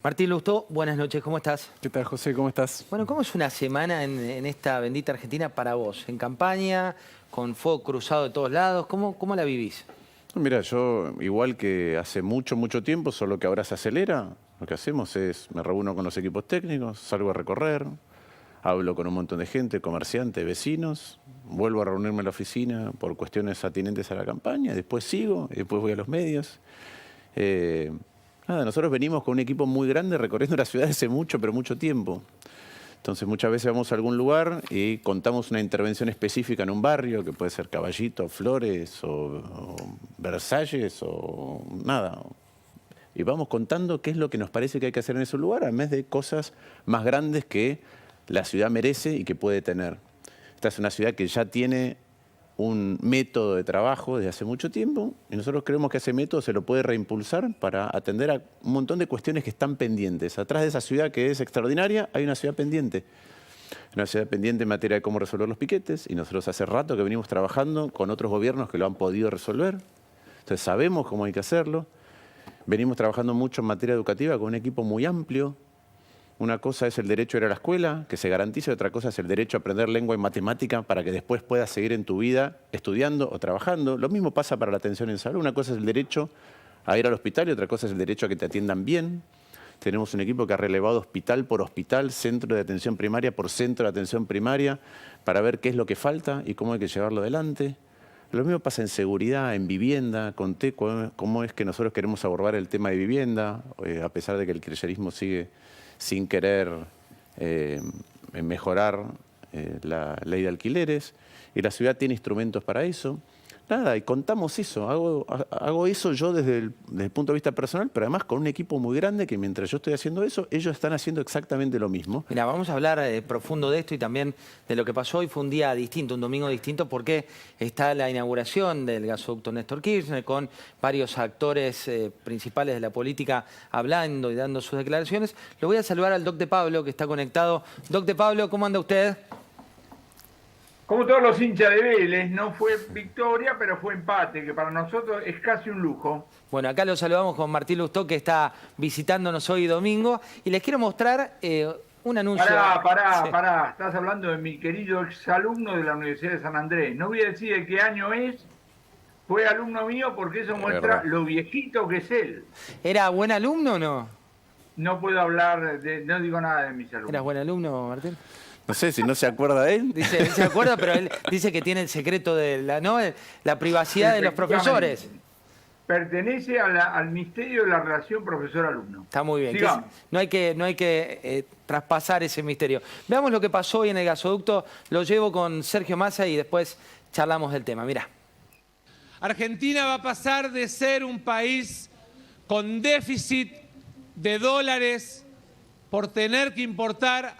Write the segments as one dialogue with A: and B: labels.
A: Martín Lustó, buenas noches, ¿cómo estás?
B: ¿Qué tal, José? ¿Cómo estás?
A: Bueno, ¿cómo es una semana en esta bendita Argentina para vos? En campaña, con fuego cruzado de todos lados, ¿cómo la vivís?
B: Mira, yo igual que hace mucho tiempo, solo que ahora se acelera, lo que hacemos es, me reúno con los equipos técnicos, salgo a recorrer, hablo con un montón de gente, comerciantes, vecinos, vuelvo a reunirme en la oficina por cuestiones atinentes a la campaña, después sigo, y después voy a los medios. Nada, nosotros venimos con un equipo muy grande recorriendo la ciudad hace mucho tiempo. Entonces muchas veces vamos a algún lugar y contamos una intervención específica en un barrio, que puede ser Caballito, Flores o Versalles o nada. Y vamos contando qué es lo que nos parece que hay que hacer en ese lugar, además de cosas más grandes que la ciudad merece y que puede tener. Esta es una ciudad que ya tiene un método de trabajo desde hace mucho tiempo y nosotros creemos que ese método se lo puede reimpulsar para atender a un montón de cuestiones que están pendientes. Atrás de esa ciudad que es extraordinaria hay una ciudad pendiente. Una ciudad pendiente en materia de cómo resolver los piquetes y nosotros hace rato que venimos trabajando con otros gobiernos que lo han podido resolver. Entonces sabemos cómo hay que hacerlo. Venimos trabajando mucho en materia educativa con un equipo muy amplio. Una cosa es el derecho a ir a la escuela, que se garantice, otra cosa es el derecho a aprender lengua y matemática para que después puedas seguir en tu vida estudiando o trabajando. Lo mismo pasa para la atención en salud. Una cosa es el derecho a ir al hospital y otra cosa es el derecho a que te atiendan bien. Tenemos un equipo que ha relevado hospital por hospital, centro de atención primaria por centro de atención primaria, para ver qué es lo que falta y cómo hay que llevarlo adelante. Lo mismo pasa en seguridad, en vivienda. Conté cómo es que nosotros queremos abordar el tema de vivienda, a pesar de que el kirchnerismo sigue sin querer mejorar la ley de alquileres, y la ciudad tiene instrumentos para eso. Nada, y contamos eso, hago eso yo desde el punto de vista personal, pero además con un equipo muy grande que mientras yo estoy haciendo eso, ellos están haciendo exactamente lo mismo.
A: Mira, vamos a hablar profundo de esto y también de lo que pasó hoy. Fue un día distinto, un domingo distinto, porque está la inauguración del gasoducto Néstor Kirchner con varios actores principales de la política hablando y dando sus declaraciones. Lo voy a saludar al Doc de Pablo, que está conectado. Doc de Pablo, ¿cómo anda usted?
C: Como todos los hinchas de Vélez, no fue victoria, pero fue empate, que para nosotros es casi un lujo.
A: Bueno, acá lo saludamos con Martín Lustó, que está visitándonos hoy domingo, y les quiero mostrar un anuncio.
C: Pará. Estás hablando de mi querido exalumno de la Universidad de San Andrés. No voy a decir de qué año es. Fue alumno mío porque eso muestra lo viejito que es él.
A: ¿Era buen alumno o no?
C: No puedo hablar, no digo nada de mis alumnos.
A: ¿Eras buen alumno, Martín?
B: No sé si no se acuerda él.
A: Dice, él se acuerda, pero él dice que tiene el secreto de la privacidad de los profesores.
C: Pertenece al misterio de la relación profesor-alumno.
A: Está muy bien.
C: Sigamos.
A: No hay que traspasar ese misterio. Veamos lo que pasó hoy en el gasoducto. Lo llevo con Sergio Massa y después charlamos del tema. Mirá.
D: Argentina va a pasar de ser un país con déficit de dólares por tener que importar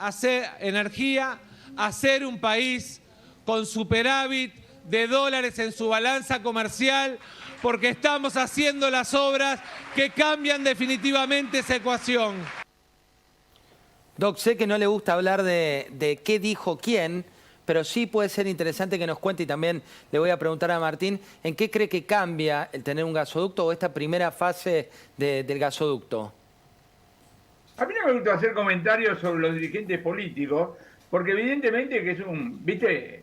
D: energía, a ser un país con superávit de dólares en su balanza comercial, porque estamos haciendo las obras que cambian definitivamente esa ecuación.
A: Doc, sé que no le gusta hablar de qué dijo quién, pero sí puede ser interesante que nos cuente, y también le voy a preguntar a Martín, ¿en qué cree que cambia el tener un gasoducto o esta primera fase del gasoducto?
C: A mí no me gusta hacer comentarios sobre los dirigentes políticos, porque evidentemente que es ¿viste?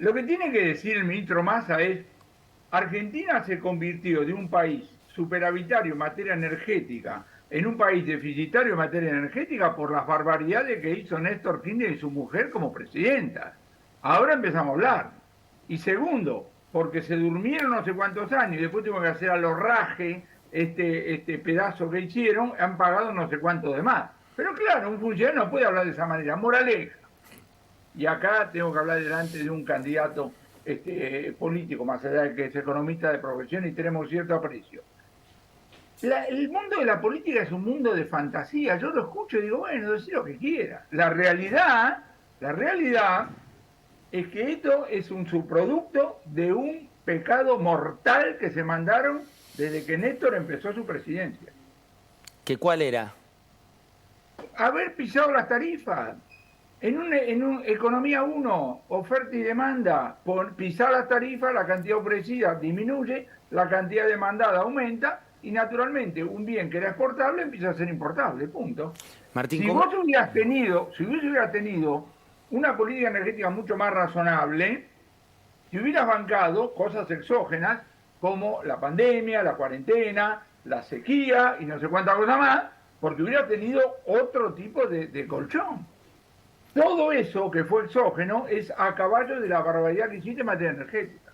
C: Lo que tiene que decir el ministro Massa es, Argentina se convirtió de un país superavitario en materia energética en un país deficitario en materia energética por las barbaridades que hizo Néstor Kirchner y su mujer como presidenta. Ahora empezamos a hablar. Y segundo, porque se durmieron no sé cuántos años y después tuvimos que hacer al horraje este pedazo que hicieron, han pagado no sé cuánto de más. Pero claro, un funcionario no puede hablar de esa manera. Moraleja. Y acá tengo que hablar delante de un candidato político, más allá de que es economista de profesión y tenemos cierto aprecio. El mundo de la política es un mundo de fantasía. Yo lo escucho y digo, bueno, decir lo que quiera. La realidad es que esto es un subproducto de un pecado mortal que se mandaron desde que Néstor empezó su presidencia.
A: ¿Qué cuál era?
C: Haber pisado las tarifas. En una economía 1, oferta y demanda, por pisar las tarifas, la cantidad ofrecida disminuye, la cantidad demandada aumenta, y naturalmente un bien que era exportable empieza a ser importable, punto.
A: Martín,
C: Si
A: ¿cómo?
C: vos hubieras tenido una política energética mucho más razonable, si hubieras bancado cosas exógenas como la pandemia, la cuarentena, la sequía y no sé cuánta cosa más, porque hubieras tenido otro tipo de colchón. Todo eso que fue exógeno es a caballo de la barbaridad que hiciste en materia energética.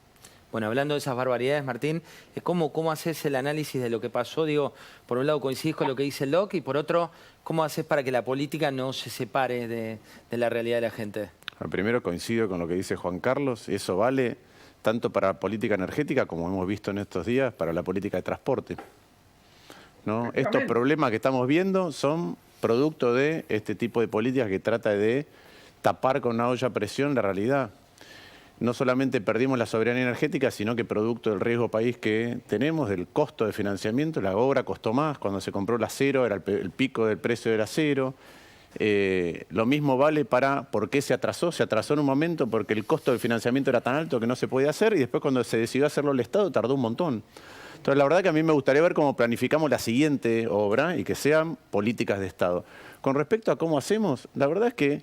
A: Bueno, hablando de esas barbaridades, Martín, ¿cómo haces el análisis de lo que pasó? Digo, por un lado coincidís con lo que dice Locke y por otro, ¿cómo haces para que la política no se separe de la realidad de la gente?
B: Primero coincido con lo que dice Juan Carlos, eso vale tanto para la política energética como hemos visto en estos días para la política de transporte, ¿no? Estos problemas que estamos viendo son producto de este tipo de políticas que trata de tapar con una olla a presión la realidad. No solamente perdimos la soberanía energética, sino que producto del riesgo país que tenemos, del costo de financiamiento, la obra costó más, cuando se compró el acero era el pico del precio del acero. Lo mismo vale para por qué se atrasó en un momento porque el costo del financiamiento era tan alto que no se podía hacer y después cuando se decidió hacerlo el Estado tardó un montón. Entonces la verdad que a mí me gustaría ver cómo planificamos la siguiente obra y que sean políticas de Estado. Con respecto a cómo hacemos, la verdad es que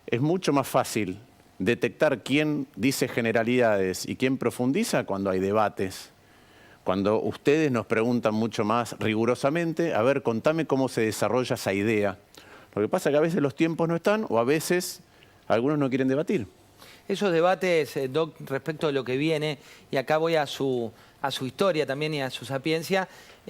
B: es mucho más fácil detectar quién dice generalidades y quién profundiza cuando hay debates. Cuando ustedes nos preguntan mucho más rigurosamente, a ver, contame cómo se desarrolla esa idea. Lo que pasa es que a veces los tiempos no están o a veces algunos no quieren debatir.
A: Esos debates, Doc, respecto de lo que viene, y acá voy a su historia también y a su sapiencia,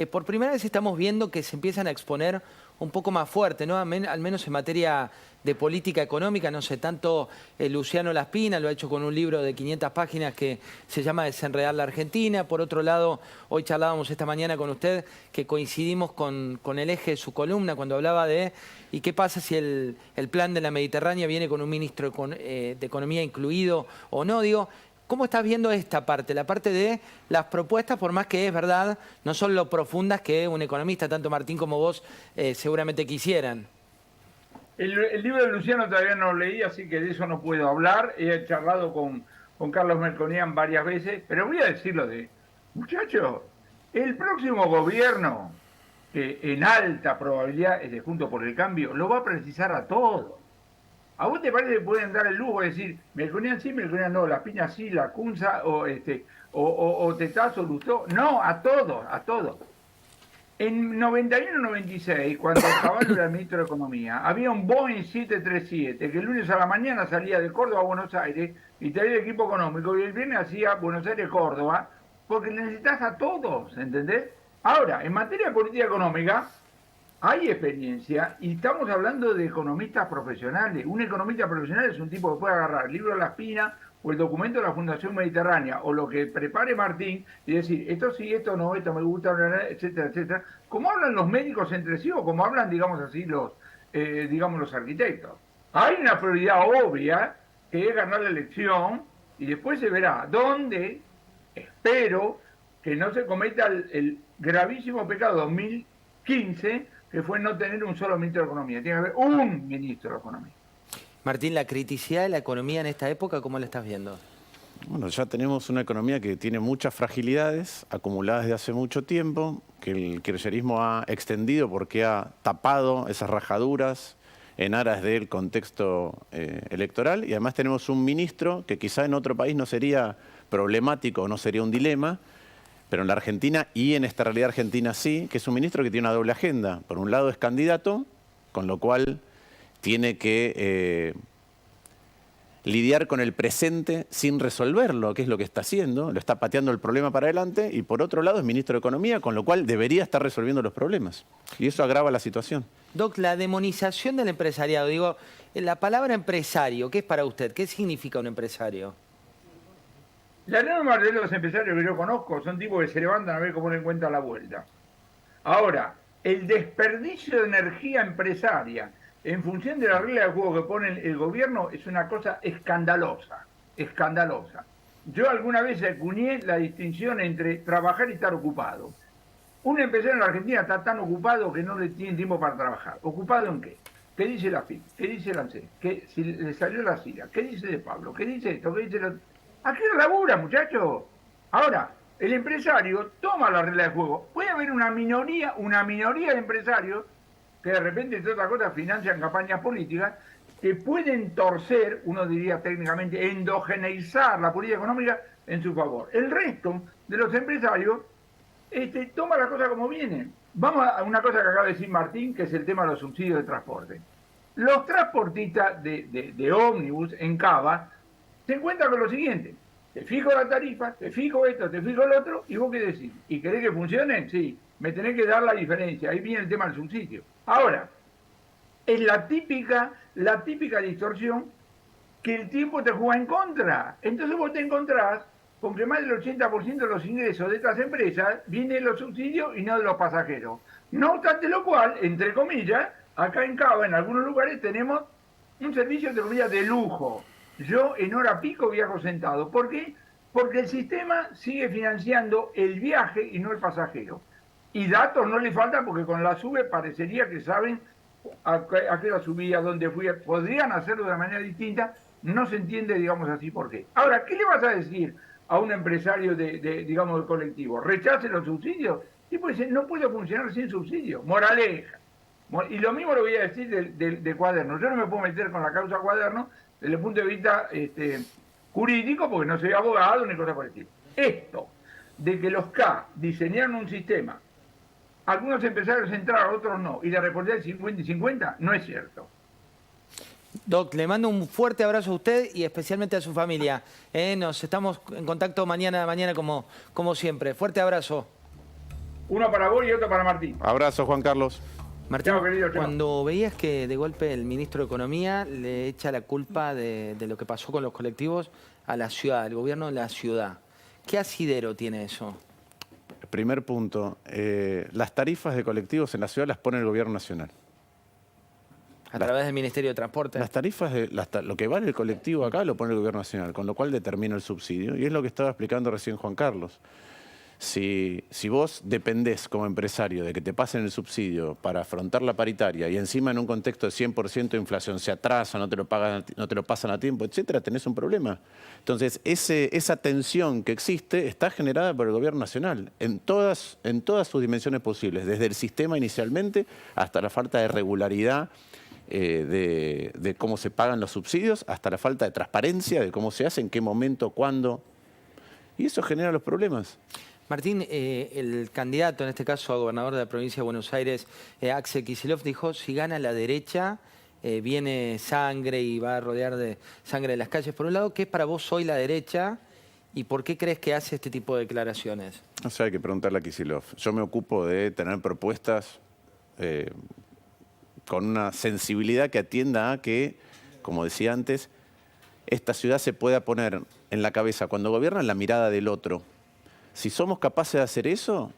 A: por primera vez estamos viendo que se empiezan a exponer un poco más fuerte, ¿no? Al menos en materia de política económica, no sé, tanto Luciano Laspina lo ha hecho con un libro de 500 páginas que se llama Desenredar la Argentina. Por otro lado, hoy charlábamos esta mañana con usted que coincidimos con el eje de su columna cuando hablaba de ¿y qué pasa si el plan de la Mediterránea viene con un ministro de Economía incluido o no? Digo, ¿cómo estás viendo esta parte? La parte de las propuestas, por más que es verdad, no son lo profundas que un economista, tanto Martín como vos, seguramente quisieran.
C: El libro de Luciano todavía no lo leí, así que de eso no puedo hablar. He charlado con Carlos Melconian varias veces, pero voy a decirlo muchachos, el próximo gobierno, que en alta probabilidad es de Juntos por el Cambio, lo va a precisar a todos. ¿A vos te parece que pueden dar el lujo de decir, Melconian sí, Melconian no, la Piña sí, la Cunza, o Tetazo, Lustó? No, a todos, a todos. En 91-96, cuando Caballo era ministro de Economía, había un Boeing 737 que el lunes a la mañana salía de Córdoba a Buenos Aires y traía el equipo económico y el viernes hacía Buenos Aires-Córdoba, porque necesitas a todos, ¿entendés? Ahora, en materia de política económica, hay experiencia y estamos hablando de economistas profesionales. Un economista profesional es un tipo que puede agarrar el libro de Laspina o el documento de la Fundación Mediterránea o lo que prepare Martín y decir, esto sí, esto no, esto me gusta, etcétera, etcétera. Como hablan los médicos entre sí o como hablan, digamos así, los arquitectos. Hay una prioridad obvia que es ganar la elección y después se verá dónde, espero, que no se cometa el gravísimo pecado 2015 que fue no tener un solo ministro de Economía. Tiene que haber un ministro de Economía.
A: Martín, la criticidad de la economía en esta época, ¿cómo la estás viendo?
B: Bueno, ya tenemos una economía que tiene muchas fragilidades acumuladas desde hace mucho tiempo, que el kirchnerismo ha extendido porque ha tapado esas rajaduras en aras del contexto electoral y además tenemos un ministro que quizá en otro país no sería problemático o no sería un dilema, pero en la Argentina y en esta realidad argentina sí, que es un ministro que tiene una doble agenda. Por un lado es candidato, con lo cual tiene que lidiar con el presente sin resolverlo, que es lo que está haciendo, lo está pateando el problema para adelante, y por otro lado es ministro de Economía, con lo cual debería estar resolviendo los problemas. Y eso agrava la situación.
A: Doc, la demonización del empresariado, digo, la palabra empresario, ¿qué es para usted? ¿Qué significa un empresario?
C: La norma de los empresarios que yo conozco son tipos que se levantan a ver cómo le encuentran la vuelta. Ahora, el desperdicio de energía empresaria en función de la regla de juego que pone el gobierno es una cosa escandalosa, escandalosa. Yo alguna vez acuñé la distinción entre trabajar y estar ocupado. Un empresario en la Argentina está tan ocupado que no le tiene tiempo para trabajar. ¿Ocupado en qué? ¿Qué dice la FIP? ¿Qué dice la ANSES? ¿Qué, si le salió la CIRA? ¿Qué dice de Pablo? ¿Qué dice esto? ¿Qué dice lo... ¿A qué labura, muchachos? Ahora, el empresario toma la regla de juego. Puede haber una minoría de empresarios que de repente, entre otras cosas, financian campañas políticas, que pueden torcer, uno diría técnicamente, endogeneizar la política económica en su favor. El resto de los empresarios toma la cosa como viene. Vamos a una cosa que acaba de decir Martín, que es el tema de los subsidios de transporte. Los transportistas de ómnibus en Cava se encuentran con lo siguiente: te fijo la tarifa, te fijo esto, te fijo el otro, y vos qué decís. ¿Y querés que funcione? Sí, me tenés que dar la diferencia. Ahí viene el tema del subsidio. Ahora, es la típica distorsión que el tiempo te juega en contra. Entonces vos te encontrás con que más del 80% de los ingresos de estas empresas vienen de los subsidios y no de los pasajeros. No obstante lo cual, entre comillas, acá en Cava, en algunos lugares, tenemos un servicio, entre comillas, de lujo. Yo en hora pico viajo sentado. ¿Por qué? Porque el sistema sigue financiando el viaje y no el pasajero. Y datos no le faltan, porque con la SUBE parecería que saben a qué hora subí, a dónde fui. Podrían hacerlo de una manera distinta, no se entiende, digamos así, por qué. Ahora, ¿qué le vas a decir a un empresario digamos, del colectivo? ¿Rechace los subsidios? Y pues dice, no puede funcionar sin subsidios. Moraleja. Y lo mismo lo voy a decir de Cuaderno. Yo no me puedo meter con la causa Cuaderno desde el punto de vista jurídico, porque no soy abogado ni cosa por el estilo. Esto de que los K diseñaron un sistema, algunos empresarios entraron, otros no, y la responsabilidad es 50 y 50, no es cierto.
A: Doc, le mando un fuerte abrazo a usted y especialmente a su familia. Nos estamos en contacto mañana como siempre. Fuerte abrazo.
C: Uno para vos y otro para Martín.
B: Abrazo, Juan Carlos.
A: Martín,
C: Chao, querido, chao.
A: cuando veías que de golpe el ministro de Economía le echa la culpa de lo que pasó con los colectivos a la ciudad, al gobierno de la ciudad, ¿qué asidero tiene eso?
B: Primer punto, las tarifas de colectivos en la ciudad las pone el gobierno nacional.
A: A través del Ministerio de Transporte.
B: Las tarifas, lo que vale el colectivo acá lo pone el gobierno nacional, con lo cual determina el subsidio. Y es lo que estaba explicando recién Juan Carlos. Si vos dependés como empresario de que te pasen el subsidio para afrontar la paritaria y encima en un contexto de 100% de inflación se atrasa, no te lo pasan a tiempo, etcétera, tenés un problema. Entonces, esa tensión que existe está generada por el gobierno nacional en todas sus dimensiones posibles, desde el sistema inicialmente hasta la falta de regularidad de cómo se pagan los subsidios, hasta la falta de transparencia de cómo se hace, en qué momento, cuándo. Y eso genera los problemas.
A: Martín, el candidato, en este caso a gobernador de la provincia de Buenos Aires, Axel Kicillof, dijo, si gana la derecha, viene sangre y va a rodear de sangre de las calles. Por un lado, ¿qué es para vos hoy la derecha y por qué crees que hace este tipo de declaraciones?
B: O sea, hay que preguntarle a Kicillof. Yo me ocupo de tener propuestas con una sensibilidad que atienda a que, como decía antes, esta ciudad se pueda poner en la cabeza, cuando gobierna, en la mirada del otro. Si somos capaces de hacer eso,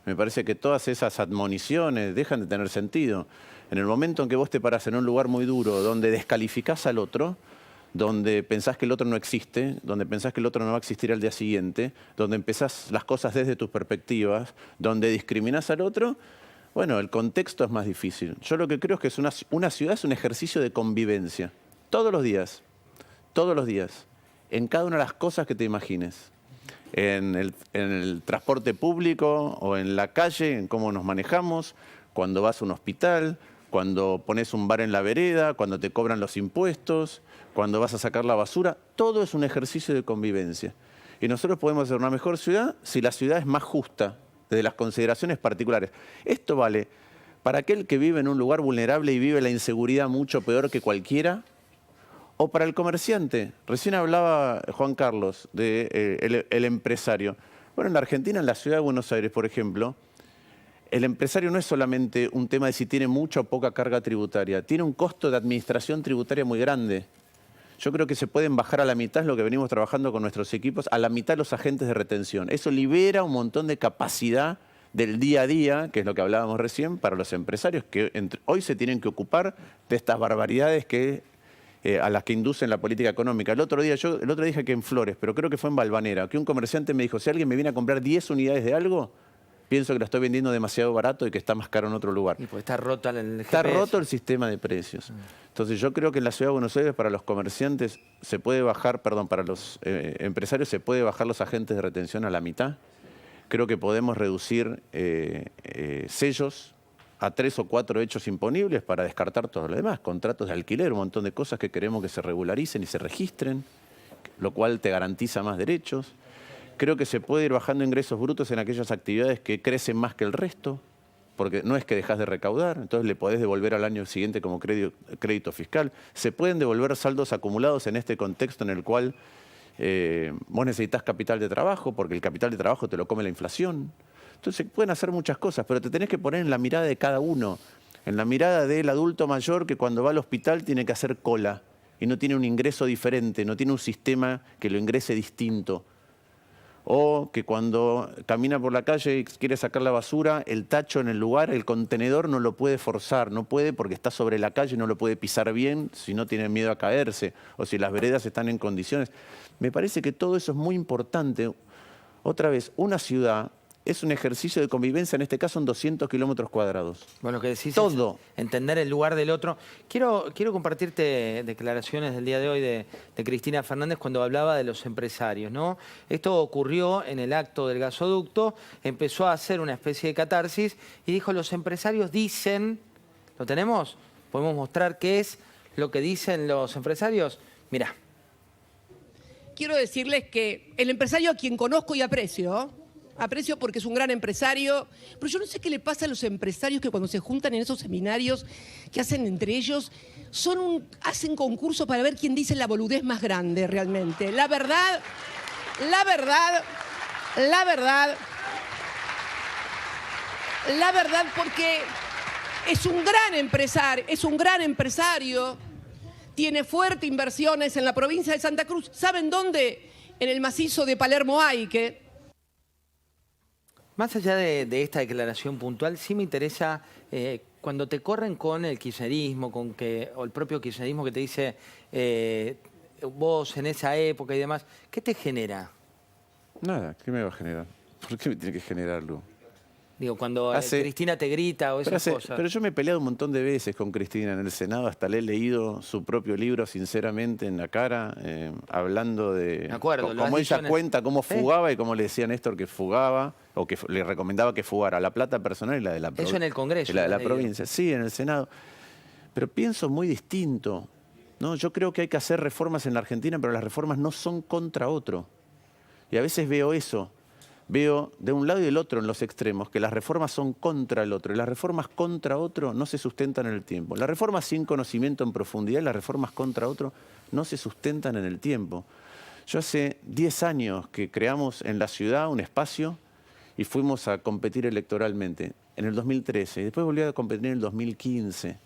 B: me parece que todas esas admoniciones dejan de tener sentido. En el momento en que vos te parás en un lugar muy duro, donde descalificás al otro, donde pensás que el otro no existe, donde pensás que el otro no va a existir al día siguiente, donde empezás las cosas desde tus perspectivas, donde discriminás al otro, bueno, el contexto es más difícil. Yo lo que creo es que una ciudad es un ejercicio de convivencia. Todos los días, en cada una de las cosas que te imagines. En el transporte público o en la calle, en cómo nos manejamos, cuando vas a un hospital, cuando pones un bar en la vereda, cuando te cobran los impuestos, cuando vas a sacar la basura, todo es un ejercicio de convivencia. Y nosotros podemos hacer una mejor ciudad si la ciudad es más justa, desde las consideraciones particulares. Esto vale para aquel que vive en un lugar vulnerable y vive la inseguridad mucho peor que cualquiera, o para el comerciante. Recién hablaba Juan Carlos del empresario. Bueno, en la Argentina, en la ciudad de Buenos Aires, por ejemplo, el empresario no es solamente un tema de si tiene mucha o poca carga tributaria, tiene un costo de administración tributaria muy grande. Yo creo que se pueden bajar a la mitad, es lo que venimos trabajando con nuestros equipos, a la mitad los agentes de retención. Eso libera un montón de capacidad del día a día, que es lo que hablábamos recién, para los empresarios que hoy se tienen que ocupar de estas barbaridades a las que inducen la política económica. El otro día dije que en Flores, pero creo que fue en Valvanera, que un comerciante me dijo, si alguien me viene a comprar 10 unidades de algo, pienso que la estoy vendiendo demasiado barato y que está más caro en otro lugar.
A: Y pues está roto
B: Está roto el sistema de precios. Entonces yo creo que en la ciudad de Buenos Aires para los comerciantes para los empresarios se puede bajar los agentes de retención a la mitad Creo que podemos reducir sellos a 3 o 4 hechos imponibles para descartar todo lo demás. Contratos de alquiler, un montón de cosas que queremos que se regularicen y se registren, lo cual te garantiza más derechos. Creo que se puede ir bajando ingresos brutos en aquellas actividades que crecen más que el resto, porque no es que dejas de recaudar, entonces le podés devolver al año siguiente como crédito fiscal. Se pueden devolver saldos acumulados en este contexto en el cual vos necesitas capital de trabajo, porque el capital de trabajo te lo come la inflación. Entonces pueden hacer muchas cosas, pero te tenés que poner en la mirada de cada uno, en la mirada del adulto mayor que cuando va al hospital tiene que hacer cola y no tiene un ingreso diferente, no tiene un sistema que lo ingrese distinto. O que cuando camina por la calle y quiere sacar la basura, el tacho en el lugar, el contenedor no lo puede forzar, no puede porque está sobre la calle, no lo puede pisar bien si no tiene miedo a caerse o si las veredas están en condiciones. Me parece que todo eso es muy importante. Otra vez, una ciudad es un ejercicio de convivencia, en este caso en 200 kilómetros cuadrados.
A: Bueno, lo que decís
B: Todo.
A: es entender el lugar del otro. Quiero compartirte declaraciones del día de hoy de Cristina Fernández cuando hablaba de los empresarios, ¿no? Esto ocurrió en el acto del gasoducto, empezó a hacer una especie de catarsis y dijo, los empresarios dicen, ¿lo tenemos? ¿Podemos mostrar qué es lo que dicen los empresarios? Mirá.
E: Quiero decirles que el empresario a quien conozco y aprecio porque es un gran empresario, pero yo no sé qué le pasa a los empresarios que cuando se juntan en esos seminarios que hacen entre ellos, hacen concurso para ver quién dice la boludez más grande realmente. La verdad, porque es un gran empresario, tiene fuertes inversiones en la provincia de Santa Cruz. ¿Saben dónde? En el macizo de Palermo-Aique.
A: Más allá de esta declaración puntual, sí me interesa cuando te corren con el kirchnerismo, o el propio kirchnerismo que te dice vos en esa época y demás, ¿qué te genera?
B: Nada, ¿qué me va a generar? ¿Por qué me tiene que generarlo?
A: Digo, cuando Cristina te grita o esas cosas.
B: Pero yo me he peleado un montón de veces con Cristina en el Senado, hasta le he leído su propio libro, sinceramente, en la cara, hablando de cómo ella cuenta, cómo fugaba y cómo le decía a Néstor que fugaba, o que le recomendaba que fugara la plata personal y la de la provincia.
A: Eso en el Congreso.
B: Y la de la provincia, sí, en el Senado. Pero pienso muy distinto, ¿no? Yo creo que hay que hacer reformas en la Argentina, pero las reformas no son contra otro. Y a veces veo eso. Veo de un lado y del otro en los extremos que las reformas son contra el otro y las reformas contra otro no se sustentan en el tiempo. Las reformas sin conocimiento en profundidad y las reformas contra otro no se sustentan en el tiempo. Yo hace 10 años que creamos en la ciudad un espacio y fuimos a competir electoralmente en el 2013 y después volví a competir en el 2015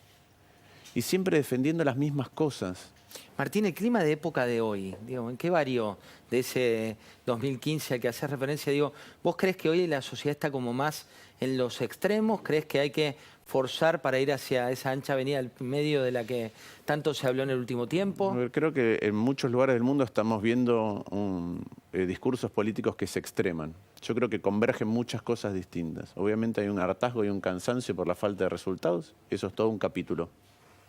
B: y siempre defendiendo las mismas cosas.
A: Martín, el clima de época de hoy, digo, ¿en qué varió de ese 2015 al que haces referencia? Digo, ¿vos crees que hoy la sociedad está como más en los extremos? ¿Crees que hay que forzar para ir hacia esa ancha avenida al medio de la que tanto se habló en el último tiempo?
B: Creo que en muchos lugares del mundo estamos viendo discursos políticos que se extreman. Yo creo que convergen muchas cosas distintas. Obviamente hay un hartazgo y un cansancio por la falta de resultados. Eso es todo un capítulo,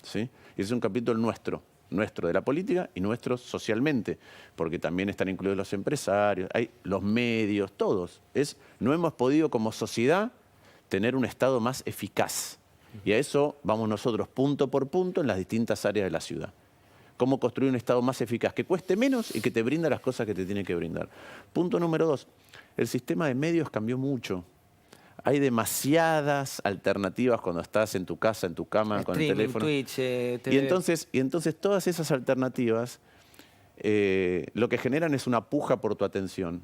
B: ¿sí? Y es un capítulo nuestro de la política y nuestro socialmente, porque también están incluidos los empresarios, hay los medios, todos. No hemos podido como sociedad tener un Estado más eficaz. Y a eso vamos nosotros punto por punto en las distintas áreas de la ciudad. Cómo construir un Estado más eficaz, que cueste menos y que te brinda las cosas que te tiene que brindar. Punto número 2, el sistema de medios cambió mucho. Hay demasiadas alternativas cuando estás en tu casa, en tu cama, con el teléfono.
A: Twitch, TV.
B: Y entonces todas esas alternativas lo que generan es una puja por tu atención.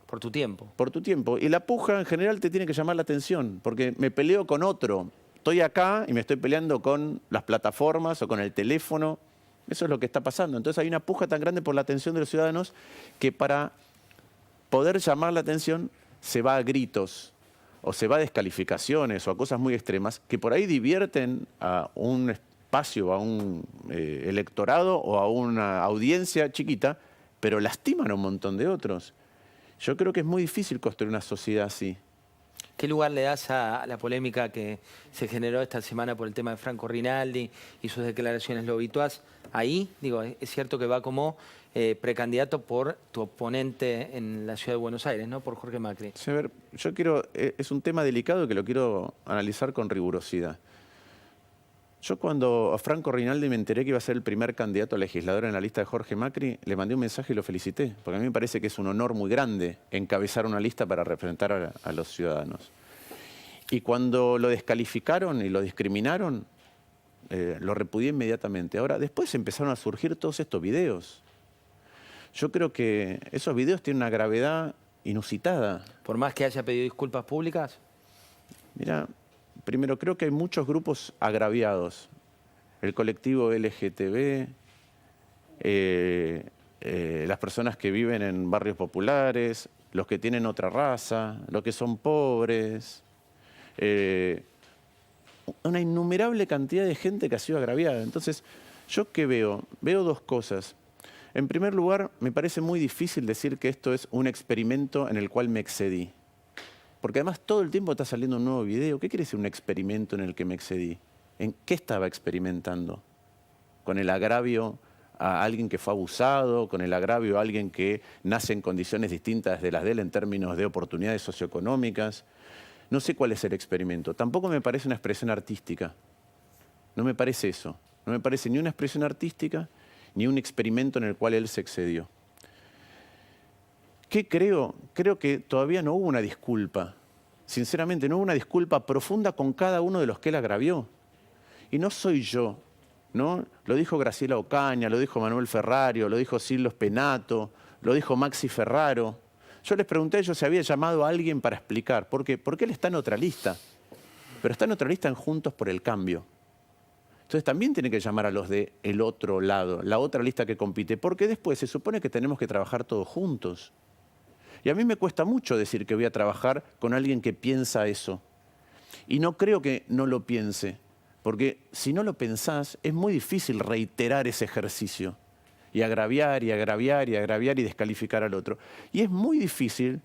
A: Por tu tiempo.
B: Por tu tiempo. Y la puja en general te tiene que llamar la atención, porque me peleo con otro. Estoy acá y me estoy peleando con las plataformas o con el teléfono. Eso es lo que está pasando. Entonces hay una puja tan grande por la atención de los ciudadanos que para poder llamar la atención se va a gritos, o se va a descalificaciones o a cosas muy extremas que por ahí divierten a un espacio, a un electorado o a una audiencia chiquita, pero lastiman a un montón de otros. Yo creo que es muy difícil construir una sociedad así.
A: ¿Qué lugar le das a la polémica que se generó esta semana por el tema de Franco Rinaldi y sus declaraciones? ¿Lo habituás ahí? Digo, es cierto que va como precandidato por tu oponente en la ciudad de Buenos Aires, ¿no? Por Jorge Macri.
B: Sí, a ver, yo quiero, es un tema delicado que lo quiero analizar con rigurosidad. Yo cuando a Franco Rinaldi me enteré que iba a ser el primer candidato a legislador en la lista de Jorge Macri, le mandé un mensaje y lo felicité, porque a mí me parece que es un honor muy grande encabezar una lista para representar a los ciudadanos. Y cuando lo descalificaron y lo discriminaron, lo repudié inmediatamente. Ahora, después empezaron a surgir todos estos videos. Yo creo que esos videos tienen una gravedad inusitada.
A: Por más que haya pedido disculpas públicas.
B: Mira, primero creo que hay muchos grupos agraviados. El colectivo LGTB, las personas que viven en barrios populares, los que tienen otra raza, los que son pobres. Una innumerable cantidad de gente que ha sido agraviada. Entonces, ¿yo qué veo? Veo dos cosas. En primer lugar, me parece muy difícil decir que esto es un experimento en el cual me excedí. Porque además todo el tiempo está saliendo un nuevo video. ¿Qué quiere decir un experimento en el que me excedí? ¿En qué estaba experimentando? ¿Con el agravio a alguien que fue abusado? ¿Con el agravio a alguien que nace en condiciones distintas de las de él en términos de oportunidades socioeconómicas? No sé cuál es el experimento. Tampoco me parece una expresión artística. No me parece eso. No me parece ni una expresión artística ni un experimento en el cual él se excedió. ¿Qué creo? Creo que todavía no hubo una disculpa. Sinceramente, no hubo una disculpa profunda con cada uno de los que él agravió. Y no soy yo, ¿no? Lo dijo Graciela Ocaña, lo dijo Manuel Ferrario, lo dijo Silvio Spenato, lo dijo Maxi Ferraro. Yo les pregunté a ellos si había llamado a alguien para explicar. ¿Por qué? Porque él está en otra lista. Pero está en otra lista en Juntos por el Cambio. Entonces también tiene que llamar a los del otro lado, la otra lista que compite, porque después se supone que tenemos que trabajar todos juntos. Y a mí me cuesta mucho decir que voy a trabajar con alguien que piensa eso. Y no creo que no lo piense, porque si no lo pensás, es muy difícil reiterar ese ejercicio. Y agraviar, y agraviar, y agraviar, y descalificar al otro. Y es muy difícil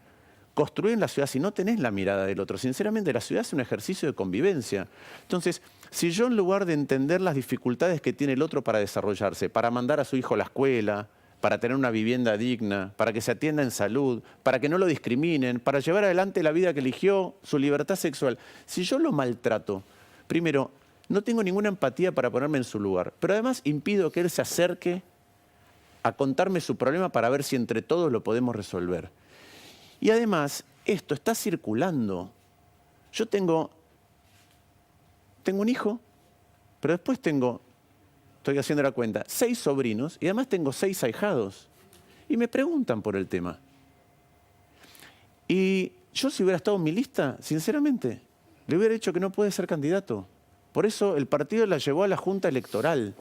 B: construir en la ciudad si no tenés la mirada del otro. Sinceramente, la ciudad es un ejercicio de convivencia. Entonces, si yo en lugar de entender las dificultades que tiene el otro para desarrollarse, para mandar a su hijo a la escuela, para tener una vivienda digna, para que se atienda en salud, para que no lo discriminen, para llevar adelante la vida que eligió, su libertad sexual, si yo lo maltrato, primero, no tengo ninguna empatía para ponerme en su lugar, pero además impido que él se acerque a contarme su problema para ver si entre todos lo podemos resolver. Y además, esto está circulando. Yo tengo un hijo, pero después estoy haciendo la cuenta, 6 sobrinos y además tengo 6 ahijados. Y me preguntan por el tema. Y yo si hubiera estado en mi lista, sinceramente, le hubiera dicho que no puede ser candidato. Por eso el partido la llevó a la Junta Electoral.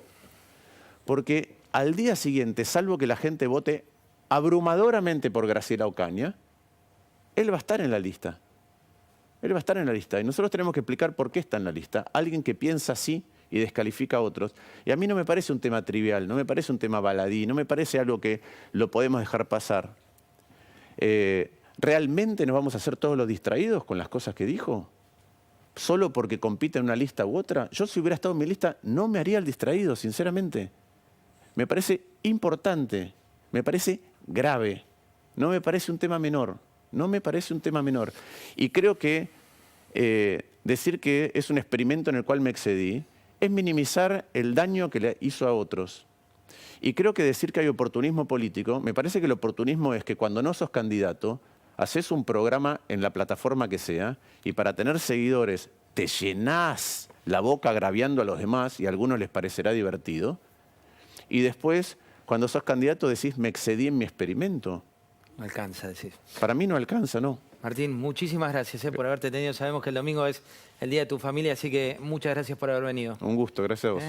B: Porque al día siguiente, salvo que la gente vote abrumadoramente por Graciela Ocaña, él va a estar en la lista. Él va a estar en la lista. Y nosotros tenemos que explicar por qué está en la lista. Alguien que piensa así y descalifica a otros. Y a mí no me parece un tema trivial, no me parece un tema baladí, no me parece algo que lo podemos dejar pasar. ¿Realmente nos vamos a hacer todos los distraídos con las cosas que dijo? ¿Solo porque compite en una lista u otra? Yo si hubiera estado en mi lista no me haría el distraído, sinceramente. Me parece importante, me parece grave, no me parece un tema menor, no me parece un tema menor. Y creo que decir que es un experimento en el cual me excedí es minimizar el daño que le hizo a otros. Y creo que decir que hay oportunismo político, me parece que el oportunismo es que cuando no sos candidato, haces un programa en la plataforma que sea y para tener seguidores te llenás la boca agraviando a los demás y a algunos les parecerá divertido. Y después, cuando sos candidato, decís, me excedí en mi experimento.
A: No alcanza, decís.
B: Para mí no alcanza, no.
A: Martín, muchísimas gracias por haberte tenido. Sabemos que el domingo es el día de tu familia, así que muchas gracias por haber venido.
B: Un gusto, gracias a vos.